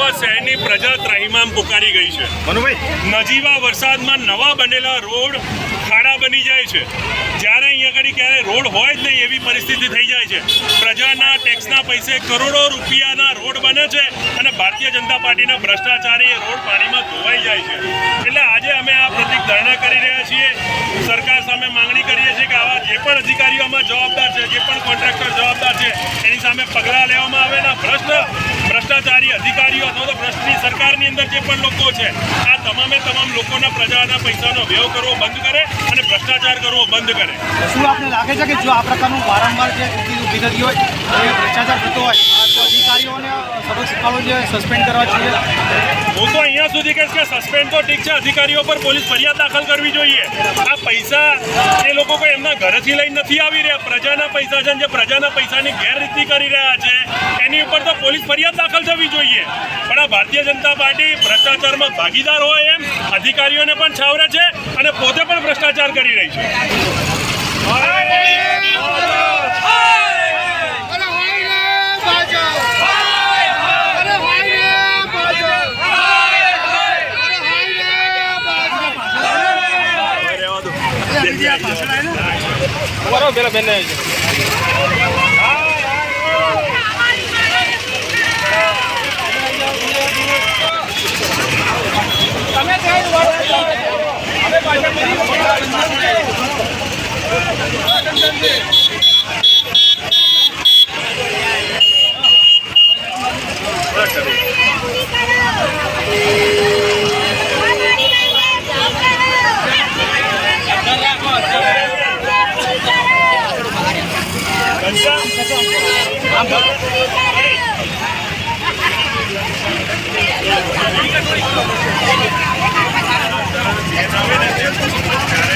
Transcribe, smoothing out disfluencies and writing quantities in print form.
અમદાવાદ શહેરની પ્રજા ત્રાહિમામ પુકારી ગઈ છે। નજીવા વરસાદમાં નવા બનેલા રોડ ખાડા બની જાય છે, જ્યારે અહીંયા આગળ ક્યારે રોડ હોય જ નહીં એવી પરિસ્થિતિ થઈ જાય છે। પ્રજાના ટેક્સના પૈસે કરોડો રૂપિયાના રોડ બને છે અને ભારતીય જનતા પાર્ટીના ભ્રષ્ટાચારી એ રોડ પાણીમાં ધોવાઈ જાય છે। એટલે આજે અમે આ પ્રતિક ધરણા કરી રહ્યા છીએ, સરકાર સામે માંગણી કરીએ છીએ કે આવા જે પણ અધિકારીઓમાં જવાબદાર છે, જે પણ કોન્ટ્રાક્ટર જવાબદાર છે, એની સામે પગલાં લેવામાં આવે ને ભ્રષ્ટાચારી અધિકારીઓ અથવા તો ભ્રષ્ટની સરકારની અંદર જે પણ લોકો છે આ તમામે તમામ લોકોના પ્રજાના પૈસાનો વ્યય કરવો બંધ કરે અને ભ્રષ્ટાચાર કરવો બંધ કરે। શું આપને લાગે છે કે જો આ પ્રકારનું વારંવાર જે ઊભી થતી હોય એ ભ્રષ્ટાચાર થતો હોય તો અધિકારીઓને સબક શીખવાડો જે સસ્પેન્ડ કરવા જોઈએ? હું તો અહીંયા સુધી કહીશ કે સસ્પેન્ડ તો ઠીક છે, અધિકારીઓ પર પોલીસ ફરિયાદ દાખલ કરવી જોઈએ। આ પૈસા એ લોકો કોઈ એમના ઘરેથી લઈને નથી આવી રહ્યા, પ્રજાના પૈસા છે, જે પ્રજાના પૈસાની ગેરરીતિ કરી રહ્યા છે એની ઉપર તો પોલીસ ફરિયાદ દાખલ થવી જોઈએ। પણ આ ભારતીય જનતા પાર્ટી ભ્રષ્ટાચારમાં ભાગીદાર હોય એમ અધિકારીઓને પણ છાવરે છે અને પોતે પણ ભ્રષ્ટાચાર કરી રહી છે। પેલા બેન Gracias.